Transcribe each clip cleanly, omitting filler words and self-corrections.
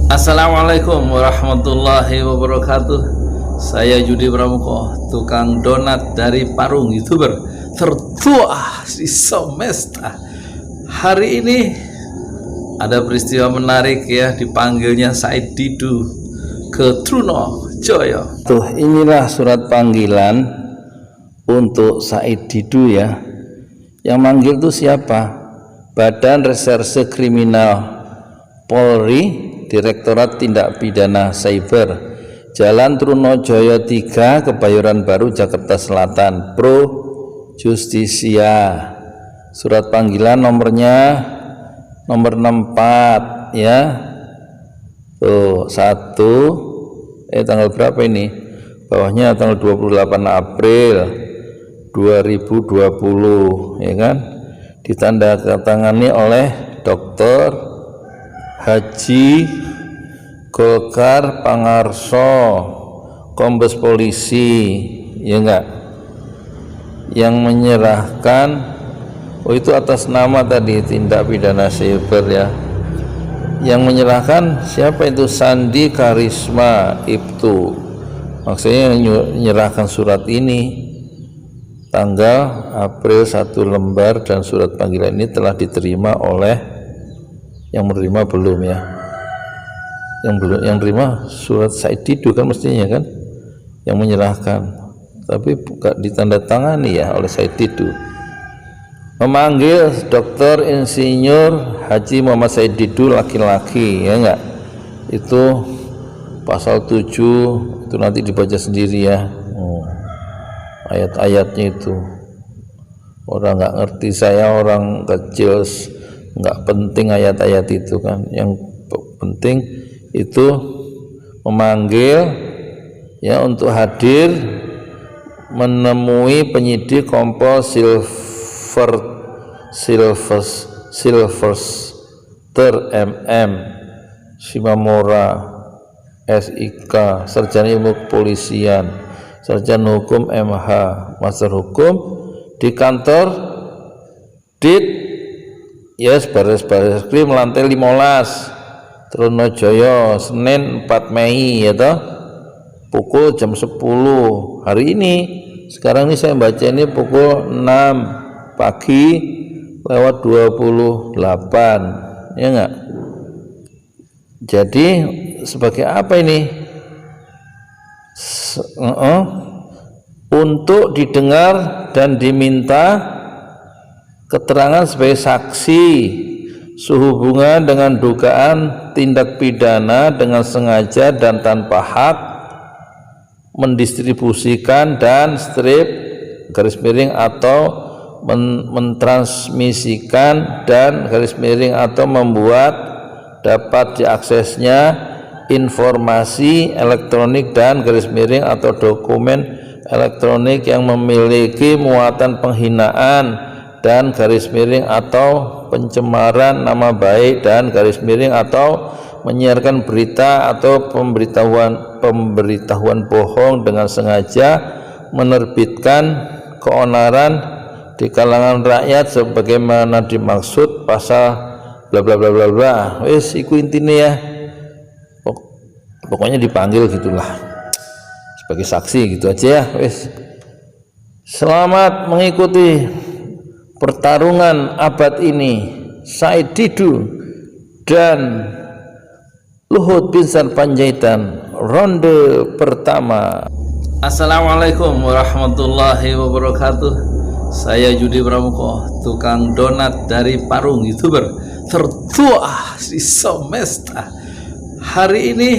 Assalamualaikum warahmatullahi wabarakatuh. Saya Yudi Pramuko, tukang donat dari Parung, YouTuber tertua di semesta. Hari ini ada peristiwa menarik ya, dipanggilnya Said Didu ke Trunojoyo. Tuh, inilah surat panggilan untuk Said Didu ya. Yang manggil itu siapa? Badan Reserse Kriminal Polri, Direktorat Tindak Pidana Cyber, Jalan Trunojoyo 3, Kebayoran Baru, Jakarta Selatan, Pro Justisia. Surat panggilan nomornya nomor 64 ya. Tuh, tanggal berapa ini? Bawahnya tanggal 28 April 2020 ya kan. Ditandatangani oleh Dr. Haji Golkar Pangarso, Kombes Polisi, ya enggak, yang menyerahkan, itu atas nama tadi tindak pidana cyber ya, yang menyerahkan siapa itu? Sandi Karisma Ibtu. Maksudnya menyerahkan surat ini tanggal April 1 lembar, dan surat panggilan ini telah diterima oleh yang menerima belum ya, yang terima surat Said Didu kan mestinya kan yang menyerahkan, tapi bukan ditandatangani ya oleh Said Didu. Memanggil Dr. Insinyur Haji Muhammad Said Didu laki-laki ya enggak, itu pasal 7 itu nanti dibaca sendiri ya. Ayat-ayatnya itu orang nggak ngerti, saya orang kecil nggak penting ayat-ayat itu kan, yang penting itu memanggil ya untuk hadir menemui penyidik Kompol Silvester MM Simamora SIK, Sarjana Ilmu Kepolisian, Sarjana Hukum MH, Master Hukum di kantor Dit Yes, Baris Krim lantai 15 Trunojoyo, Senin 4 Mei ya toh, pukul jam 10 hari ini. Sekarang ini saya baca ini pukul 6 pagi lewat 28 ya enggak. Jadi sebagai apa ini? Untuk didengar dan diminta keterangan sebagai saksi sehubungan dengan dugaan tindak pidana dengan sengaja dan tanpa hak mendistribusikan dan strip garis miring atau mentransmisikan dan garis miring atau membuat dapat diaksesnya informasi elektronik dan garis miring atau dokumen elektronik yang memiliki muatan penghinaan dan garis miring atau pencemaran nama baik dan garis miring atau menyiarkan berita atau pemberitahuan bohong dengan sengaja menerbitkan keonaran di kalangan rakyat sebagaimana dimaksud pasal bla bla bla bla bla. Wis iku intine ya. Pokoknya dipanggil gitulah sebagai saksi gitu aja ya. Wis. Selamat mengikuti pertarungan abad ini, Said Didu dan Luhut Binsar Panjaitan, ronde pertama. Assalamualaikum warahmatullahi wabarakatuh. Saya Yudi Pramuko, tukang donat dari Parung, YouTuber tertua di semesta. Hari ini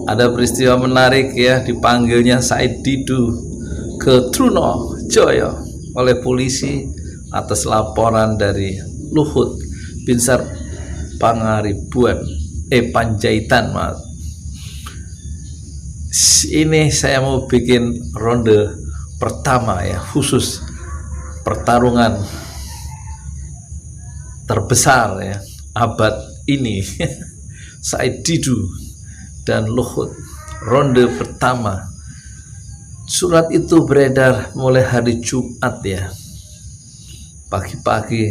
ada peristiwa menarik ya, dipanggilnya Said Didu ke Trunojoyo oleh polisi atas laporan dari Luhut Binsar Panjaitan. Ini saya mau bikin ronde pertama ya, khusus pertarungan terbesar ya abad ini Said Didu dan Luhut, ronde pertama. Surat itu beredar mulai hari Jumat ya, pagi-pagi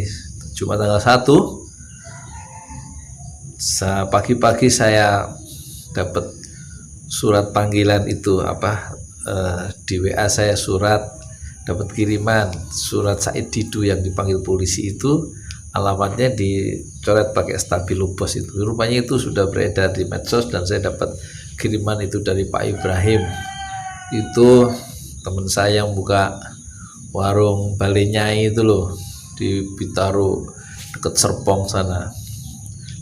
Jumat tanggal 1 Pagi-pagi saya dapat surat panggilan itu di WA saya dapat kiriman surat Said Didu yang dipanggil polisi itu, alamatnya dicoret pakai stabilo pos itu. Rupanya itu sudah beredar di medsos dan saya dapat kiriman itu dari Pak Ibrahim. Itu teman saya yang buka warung Balenyai itu loh di Bintaro deket Serpong sana.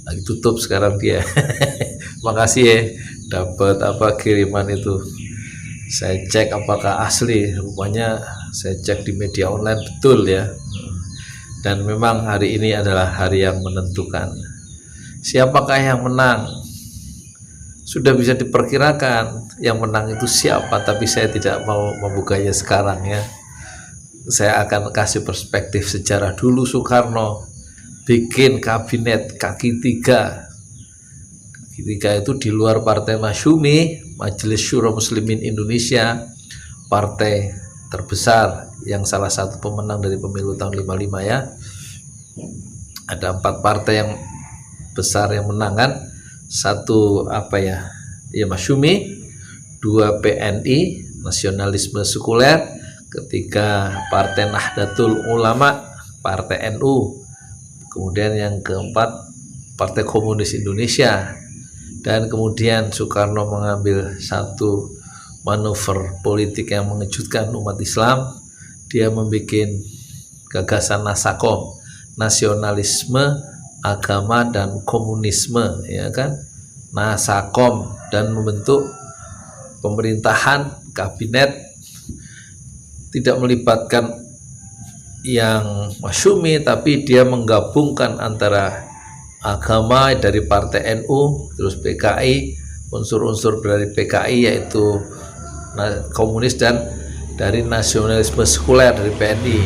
Lagi tutup sekarang dia. Makasih ya dapat kiriman itu. Saya cek apakah asli, rupanya saya cek di media online betul ya. Dan memang hari ini adalah hari yang menentukan. Siapakah yang menang? Sudah bisa diperkirakan yang menang itu siapa, tapi saya tidak mau membukanya sekarang ya. Saya akan kasih perspektif sejarah. Dulu Soekarno bikin kabinet kaki tiga itu di luar Partai Masyumi, Majelis Syuro Muslimin Indonesia, partai terbesar yang salah satu pemenang dari pemilu tahun 55 ya. Ada 4 partai yang besar yang menang kan, 1 Masyumi, 2 PNI Nasionalisme Sekuler, ketiga Partai Nahdlatul Ulama, Partai NU, kemudian yang keempat Partai Komunis Indonesia. Dan kemudian Soekarno mengambil satu manuver politik yang mengejutkan umat Islam. Dia membuat gagasan Nasakom, nasionalisme, agama dan komunisme, ya kan, Nasakom, dan membentuk pemerintahan kabinet tidak melibatkan yang Masyumi, tapi dia menggabungkan antara agama dari Partai NU, terus PKI, unsur-unsur dari PKI yaitu komunis, dan dari nasionalisme sekuler dari PNI.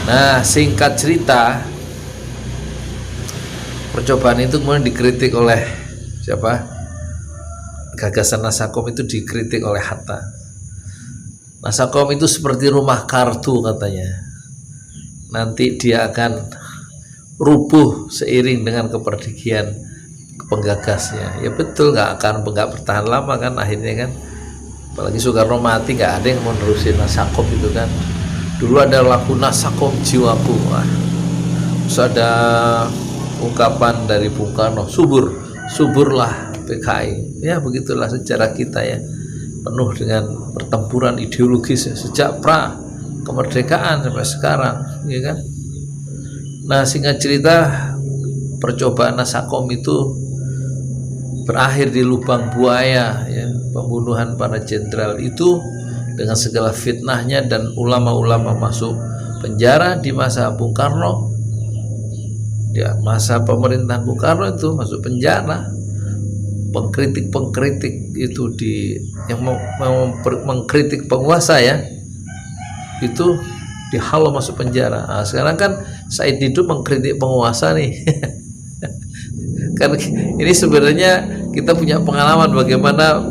Nah, singkat cerita, percobaan itu kemudian dikritik oleh siapa? Gagasan Nasakom itu dikritik oleh Hatta. Nasakom itu seperti rumah kartu katanya. Nanti dia akan rubuh seiring dengan kepergian penggagasnya. Ya betul, nggak bertahan lama kan akhirnya kan. Apalagi Soekarno mati, nggak ada yang mau nerusin Nasakom itu kan. Dulu ada lagu Nasakom Jiwaku. Terus ada ungkapan dari Bung Karno, suburlah PKI. Ya begitulah sejarah kita ya, penuh dengan pertempuran ideologis ya, sejak pra kemerdekaan sampai sekarang, ya kan. Nah, singkat cerita, percobaan Nasakom itu berakhir di lubang buaya ya, pembunuhan para jenderal itu dengan segala fitnahnya, dan ulama-ulama masuk penjara di masa Bung Karno. Ya, masa pemerintahan Bung Karno itu masuk penjara. Pengkritik itu yang mengkritik penguasa ya, itu dihalau masuk penjara. Nah, sekarang kan Said Didu mengkritik penguasa nih. Kan ini sebenarnya kita punya pengalaman bagaimana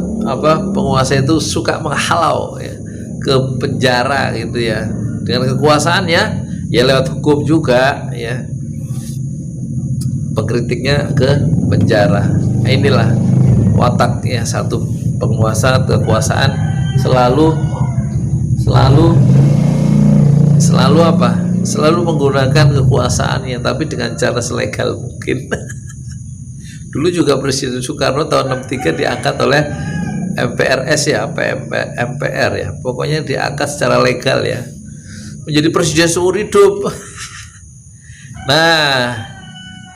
penguasa itu suka menghalau ya, ke penjara gitu ya, dengan kekuasaannya ya, lewat hukum juga ya, pengkritiknya ke penjara. Nah, inilah watak ya satu penguasa, kekuasaan selalu menggunakan kekuasaannya, tapi dengan cara selegal mungkin. Dulu juga Presiden Soekarno tahun 63 diangkat oleh MPRS ya, MPR ya, pokoknya diangkat secara legal ya, menjadi presiden seumur hidup. Nah,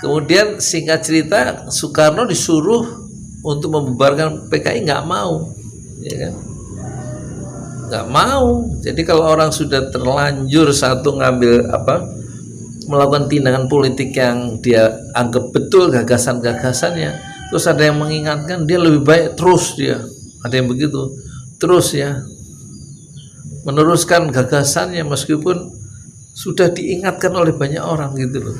kemudian singkat cerita Soekarno disuruh untuk membubarkan PKI, nggak mau, ya kan? Nggak mau. Jadi kalau orang sudah terlanjur melakukan tindakan politik yang dia anggap betul gagasan-gagasannya, terus ada yang mengingatkan, dia lebih baik terus, dia ada yang begitu terus ya meneruskan gagasannya meskipun sudah diingatkan oleh banyak orang gitu loh.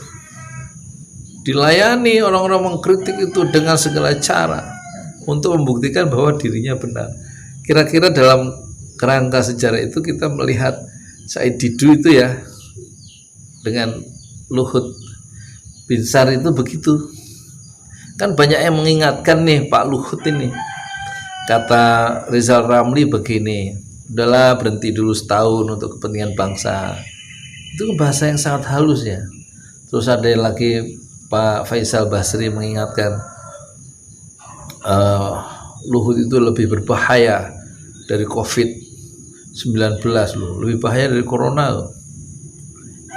Dilayani orang-orang mengkritik itu dengan segala cara untuk membuktikan bahwa dirinya benar. Kira-kira dalam kerangka sejarah itu kita melihat Said Didu itu ya dengan Luhut Binsar itu begitu. Kan banyak yang mengingatkan nih Pak Luhut ini. Kata Rizal Ramli begini, udahlah berhenti dulu setahun untuk kepentingan bangsa. Itu bahasa yang sangat halus ya. Terus ada lagi Pak Faisal Basri mengingatkan Luhut itu lebih berbahaya dari COVID-19 loh, lebih bahaya dari corona loh.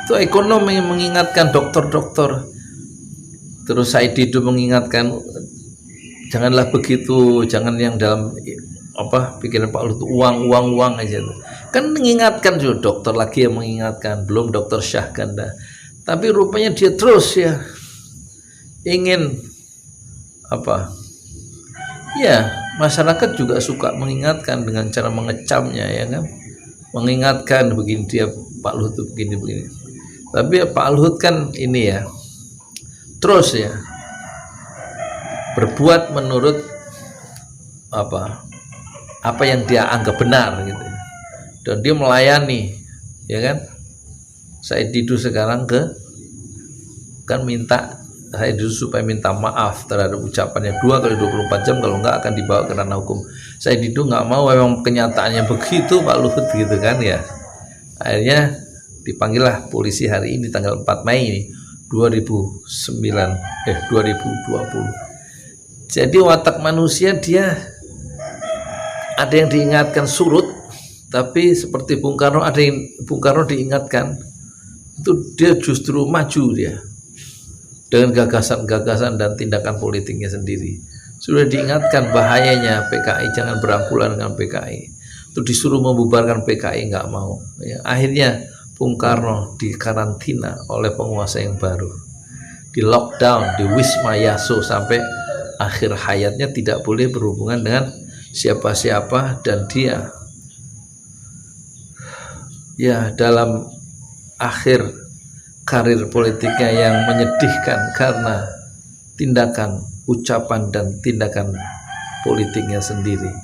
Itu ekonomi yang mengingatkan dokter-dokter. Terus Said Didu mengingatkan janganlah begitu, jangan yang dalam pikiran Pak Luhut uang aja tuh. Kan mengingatkan juga dokter lagi yang mengingatkan, belum dokter Syahganda. Tapi rupanya dia terus ya ingin ya, masyarakat juga suka mengingatkan dengan cara mengecamnya ya kan. Mengingatkan begini dia Pak Luhut tuh begini. Tapi Pak Luhut kan ini ya terus ya berbuat menurut apa yang dia anggap benar gitu, dan dia melayani ya kan. Said Didu sekarang kan minta Said Didu supaya minta maaf terhadap ucapannya 2 kali 24 jam, kalau enggak akan dibawa ke ranah hukum. Said Didu nggak mau, memang kenyataannya begitu Pak Luhut gitu kan ya. Akhirnya dipanggillah polisi hari ini tanggal 4 Mei ini 2020. Jadi watak manusia dia ada yang diingatkan surut, tapi seperti Bung Karno ada yang Bung Karno diingatkan itu dia justru maju dia dengan gagasan-gagasan dan tindakan politiknya sendiri. Sudah diingatkan bahayanya PKI, jangan berangkulan dengan PKI. Itu disuruh membubarkan PKI nggak mau. Ya, akhirnya Bung Karno dikarantina oleh penguasa yang baru, di lockdown di Wisma Yaso sampai akhir hayatnya tidak boleh berhubungan dengan siapa-siapa, dan dia ya dalam akhir karir politiknya yang menyedihkan karena tindakan, ucapan dan tindakan politiknya sendiri.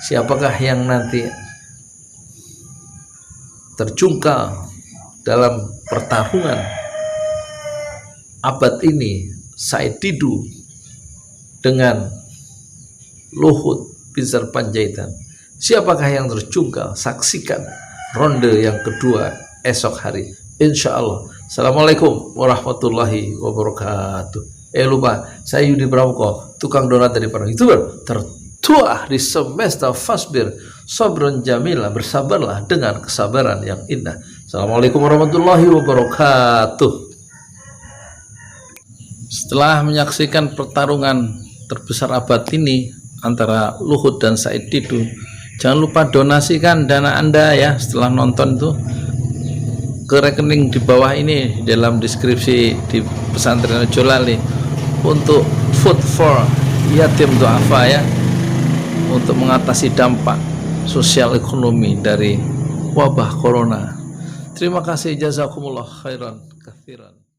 Siapakah yang nanti terjungkal dalam pertarungan abad ini, Said Didu dengan Luhut Binsar Panjaitan? Siapakah yang terjungkal? Saksikan ronde yang kedua esok hari, insya Allah. Assalamualaikum warahmatullahi wabarakatuh. Lupa, saya Yudi Pramuko, tukang donat dari para YouTuber tertua di semesta Fasbir Sabron Jamila, bersabarlah dengan kesabaran yang indah. Assalamualaikum warahmatullahi wabarakatuh. Setelah menyaksikan pertarungan terbesar abad ini antara Luhut dan Said Didu, jangan lupa donasikan dana Anda ya setelah nonton tuh ke rekening di bawah ini dalam deskripsi di Pesantren Jolali untuk food for yatim duafa ya, untuk mengatasi dampak sosial ekonomi dari wabah corona. Terima kasih, jazakumullah khairan katsiran.